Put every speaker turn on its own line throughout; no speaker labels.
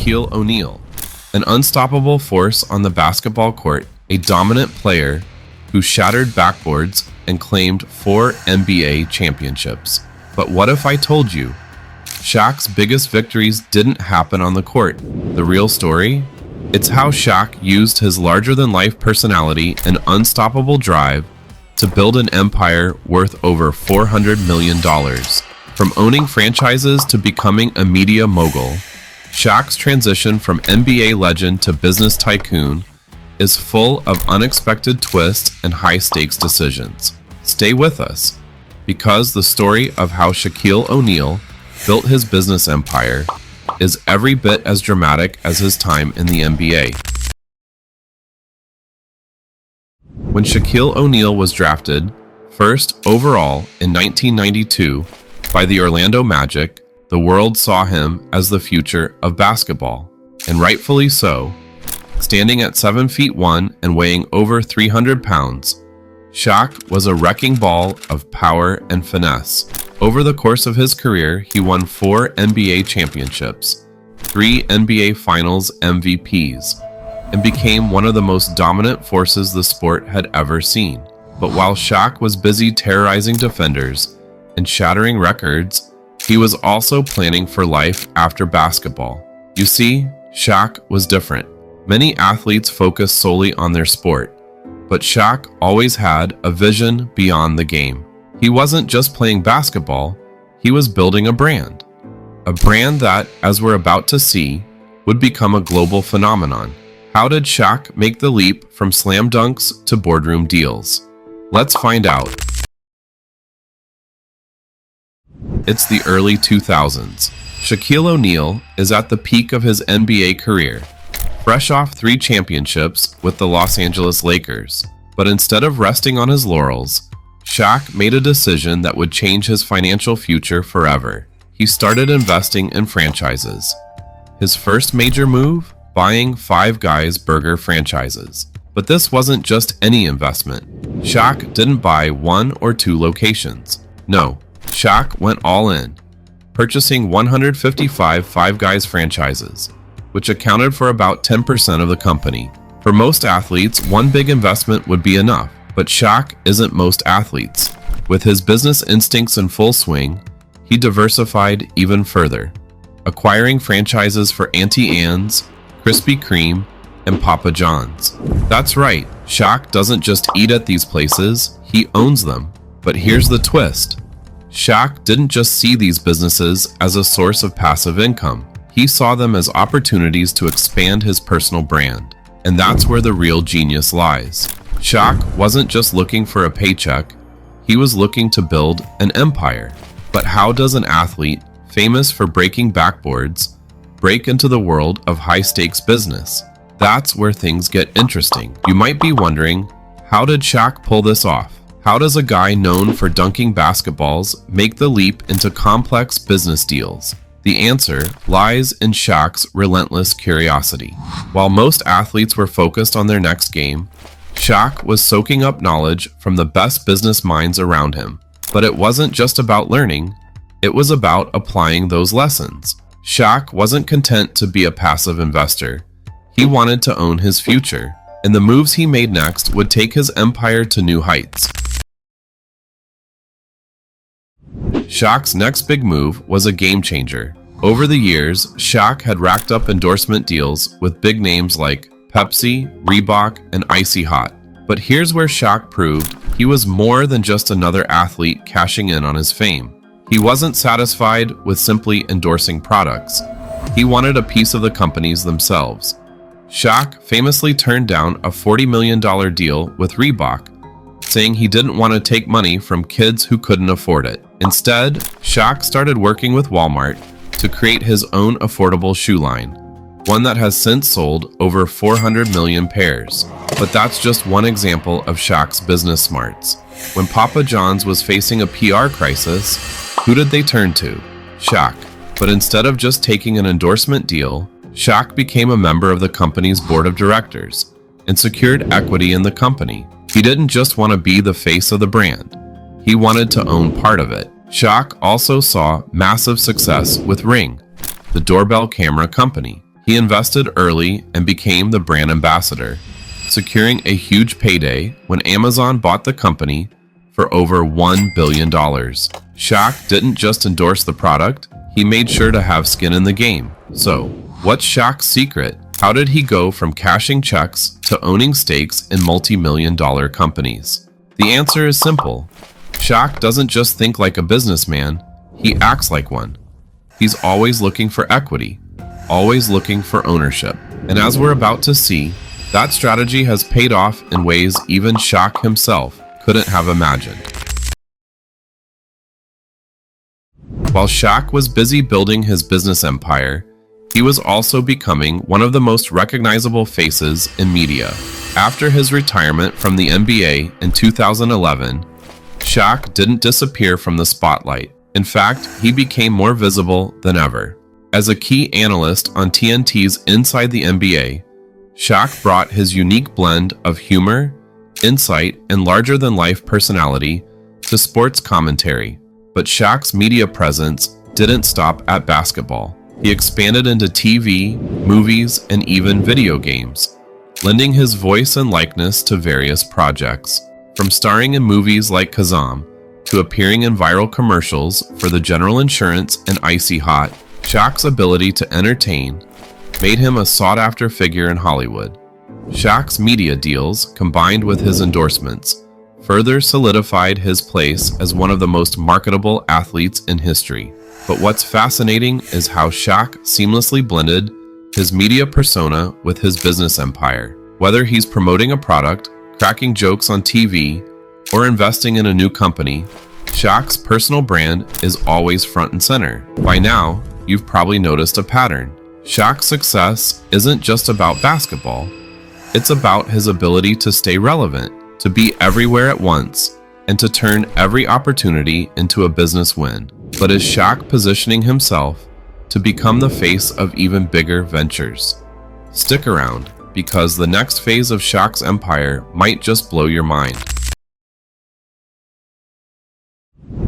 Shaquille O'Neal, an unstoppable force on the basketball court, a dominant player who shattered backboards and claimed 4 NBA championships. But what if I told you Shaq's biggest victories didn't happen on the court? The real story? It's how Shaq used his larger-than-life personality and unstoppable drive to build an empire worth over $400 million. From owning franchises to becoming a media mogul, Shaq's transition from NBA legend to business tycoon is full of unexpected twists and high-stakes decisions. Stay with us, because the story of how Shaquille O'Neal built his business empire is every bit as dramatic as his time in the NBA. When Shaquille O'Neal was drafted first overall in 1992 by the Orlando Magic, the world saw him as the future of basketball, and rightfully so. Standing at 7 feet 1 and weighing over 300 pounds, Shaq was a wrecking ball of power and finesse. Over the course of his career, he won 4 NBA championships, 3 NBA Finals MVPs, and became one of the most dominant forces the sport had ever seen. But while Shaq was busy terrorizing defenders and shattering records, he was also planning for life after basketball. You see, Shaq was different. Many athletes focus solely on their sport, but Shaq always had a vision beyond the game. He wasn't just playing basketball, he was building a brand. A brand that, as we're about to see, would become a global phenomenon. How did Shaq make the leap from slam dunks to boardroom deals? Let's find out. It's the early 2000s. Shaquille O'Neal is at the peak of his NBA career, fresh off 3 championships with the Los Angeles Lakers. But instead of resting on his laurels, Shaq made a decision that would change his financial future forever. He started investing in franchises. His first major move? Buying Five Guys burger franchises. But this wasn't just any investment. Shaq didn't buy 1 or 2 locations. No, Shaq went all in, purchasing 155 Five Guys franchises, which accounted for about 10% of the company. For most athletes, one big investment would be enough. But Shaq isn't most athletes. With his business instincts in full swing, he diversified even further, acquiring franchises for Auntie Anne's, Krispy Kreme, and Papa John's. That's right, Shaq doesn't just eat at these places, he owns them. But here's the twist. Shaq didn't just see these businesses as a source of passive income. He saw them as opportunities to expand his personal brand. And that's where the real genius lies. Shaq wasn't just looking for a paycheck, he was looking to build an empire. But how does an athlete, famous for breaking backboards, break into the world of high-stakes business? That's where things get interesting. You might be wondering, how did Shaq pull this off? How does a guy known for dunking basketballs make the leap into complex business deals? The answer lies in Shaq's relentless curiosity. While most athletes were focused on their next game, Shaq was soaking up knowledge from the best business minds around him. But it wasn't just about learning, it was about applying those lessons. Shaq wasn't content to be a passive investor. He wanted to own his future, and the moves he made next would take his empire to new heights. Shaq's next big move was a game changer. Over the years, Shaq had racked up endorsement deals with big names like Pepsi, Reebok, and Icy Hot. But here's where Shaq proved he was more than just another athlete cashing in on his fame. He wasn't satisfied with simply endorsing products. He wanted a piece of the companies themselves. Shaq famously turned down a $40 million deal with Reebok, saying he didn't want to take money from kids who couldn't afford it. Instead, Shaq started working with Walmart to create his own affordable shoe line, one that has since sold over 400 million pairs. But that's just one example of Shaq's business smarts. When Papa John's was facing a PR crisis, who did they turn to? Shaq. But instead of just taking an endorsement deal, Shaq became a member of the company's board of directors and secured equity in the company. He didn't just want to be the face of the brand. He wanted to own part of it. Shaq also saw massive success with Ring, the doorbell camera company. He invested early and became the brand ambassador, securing a huge payday when Amazon bought the company for over $1 billion. Shaq didn't just endorse the product, he made sure to have skin in the game. So, what's Shaq's secret? How did he go from cashing checks to owning stakes in multi-million-dollar companies? The answer is simple. Shaq doesn't just think like a businessman, he acts like one. He's always looking for equity, always looking for ownership. And as we're about to see, that strategy has paid off in ways even Shaq himself couldn't have imagined. While Shaq was busy building his business empire, he was also becoming one of the most recognizable faces in media. After his retirement from the NBA in 2011, Shaq didn't disappear from the spotlight. In fact, he became more visible than ever. As a key analyst on TNT's Inside the NBA, Shaq brought his unique blend of humor, insight, and larger-than-life personality to sports commentary. But Shaq's media presence didn't stop at basketball. He expanded into TV, movies, and even video games, lending his voice and likeness to various projects. From starring in movies like Kazam to appearing in viral commercials for the General Insurance and Icy Hot, Shaq's ability to entertain made him a sought-after figure in Hollywood. Shaq's media deals, combined with his endorsements, further solidified his place as one of the most marketable athletes in history. But what's fascinating is how Shaq seamlessly blended his media persona with his business empire. Whether he's promoting a product, cracking jokes on TV, or investing in a new company, Shaq's personal brand is always front and center. By now, you've probably noticed a pattern. Shaq's success isn't just about basketball. It's about his ability to stay relevant, to be everywhere at once, and to turn every opportunity into a business win. But is Shaq positioning himself to become the face of even bigger ventures? Stick around, because the next phase of Shaq's empire might just blow your mind.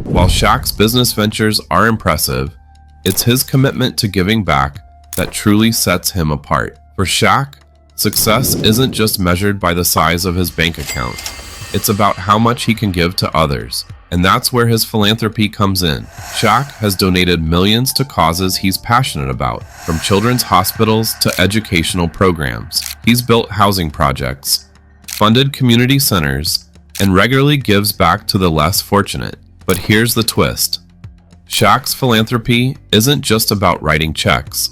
While Shaq's business ventures are impressive, it's his commitment to giving back that truly sets him apart. For Shaq, success isn't just measured by the size of his bank account. It's about how much he can give to others. And that's where his philanthropy comes in. Shaq has donated millions to causes he's passionate about, from children's hospitals to educational programs. He's built housing projects, funded community centers, and regularly gives back to the less fortunate. But here's the twist. Shaq's philanthropy isn't just about writing checks.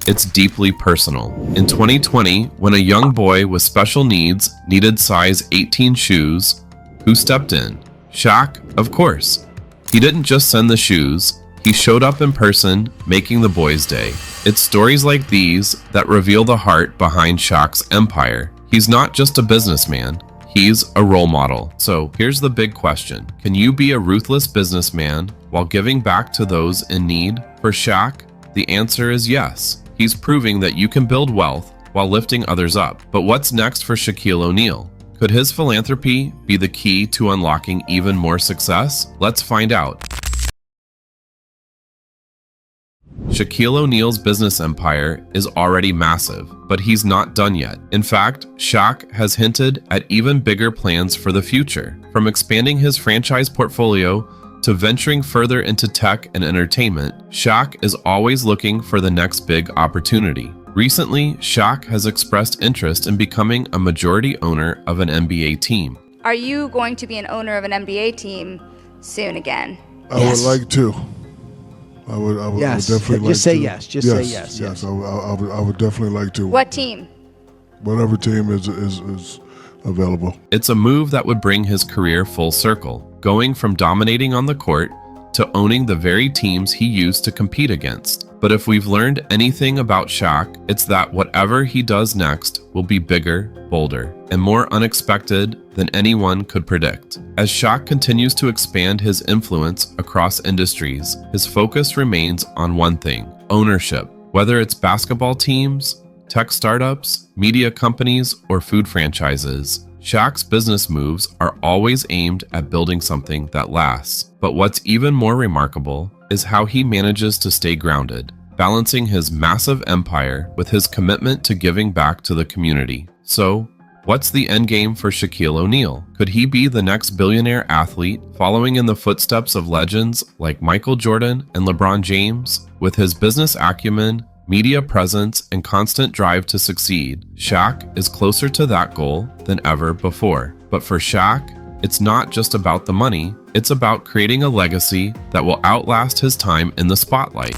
It's deeply personal. In 2020, when a young boy with special needs needed size 18 shoes, who stepped in? Shaq, of course. He didn't just send the shoes, he showed up in person, making the boy's day. It's stories like these that reveal the heart behind Shaq's empire. He's not just a businessman, he's a role model. So here's the big question. Can you be a ruthless businessman while giving back to those in need? For Shaq, the answer is yes. He's proving that you can build wealth while lifting others up. But what's next for Shaquille O'Neal? Could his philanthropy be the key to unlocking even more success? Let's find out. Shaquille O'Neal's business empire is already massive, but he's not done yet. In fact, Shaq has hinted at even bigger plans for the future. From expanding his franchise portfolio to venturing further into tech and entertainment, Shaq is always looking for the next big opportunity. Recently, Shaq has expressed interest in becoming a majority owner of an NBA team.
Are you going to be an owner of an NBA team soon again?
I would like to. I would definitely like to.
Just say yes. Just say yes.
Yes, I would definitely like to.
What team?
Whatever team is available.
It's a move that would bring his career full circle, going from dominating on the court to owning the very teams he used to compete against. But if we've learned anything about Shaq, it's that whatever he does next will be bigger, bolder, and more unexpected than anyone could predict. As Shaq continues to expand his influence across industries, his focus remains on one thing: ownership. Whether it's basketball teams, tech startups, media companies, or food franchises, Shaq's business moves are always aimed at building something that lasts. But what's even more remarkable is how he manages to stay grounded. balancing his massive empire with his commitment to giving back to the community. So, what's the endgame for Shaquille O'Neal? Could he be the next billionaire athlete, following in the footsteps of legends like Michael Jordan and LeBron James? With his business acumen, media presence, and constant drive to succeed, Shaq is closer to that goal than ever before. But for Shaq, it's not just about the money, it's about creating a legacy that will outlast his time in the spotlight.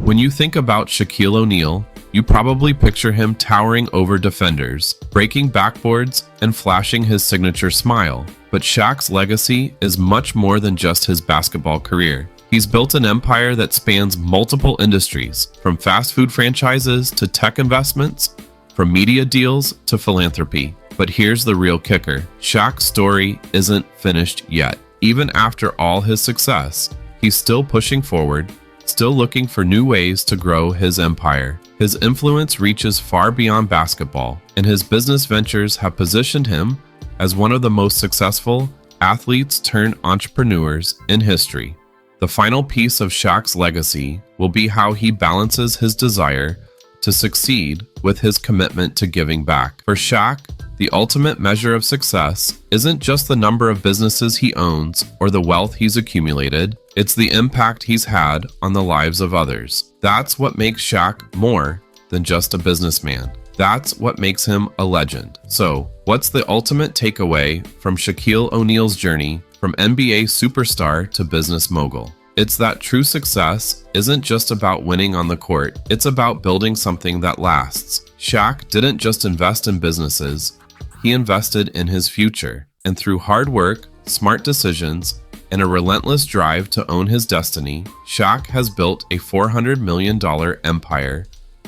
When you think about Shaquille O'Neal, you probably picture him towering over defenders, breaking backboards, and flashing his signature smile. But Shaq's legacy is much more than just his basketball career. He's built an empire that spans multiple industries, from fast food franchises to tech investments, from media deals to philanthropy. But here's the real kicker. Shaq's story isn't finished yet. Even after all his success, he's still pushing forward, still looking for new ways to grow his empire. His influence reaches far beyond basketball, and his business ventures have positioned him as one of the most successful athletes turned entrepreneurs in history. The final piece of Shaq's legacy will be how he balances his desire to succeed with his commitment to giving back. For Shaq, the ultimate measure of success isn't just the number of businesses he owns or the wealth he's accumulated, it's the impact he's had on the lives of others. That's what makes Shaq more than just a businessman. That's what makes him a legend. So, what's the ultimate takeaway from Shaquille O'Neal's journey from NBA superstar to business mogul? It's that true success isn't just about winning on the court, it's about building something that lasts. Shaq didn't just invest in businesses, he invested in his future. And through hard work, smart decisions, and a relentless drive to own his destiny, Shaq has built a $400 million empire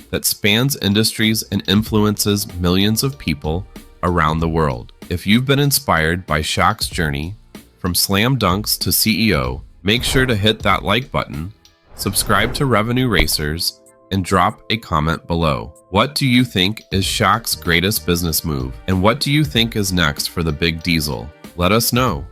that spans industries and influences millions of people around the world. If you've been inspired by Shaq's journey, from slam dunks to CEO, make sure to hit that like button, subscribe to Revenue Racers, and drop a comment below. What do you think is Shaq's greatest business move? And what do you think is next for the Big Diesel? Let us know.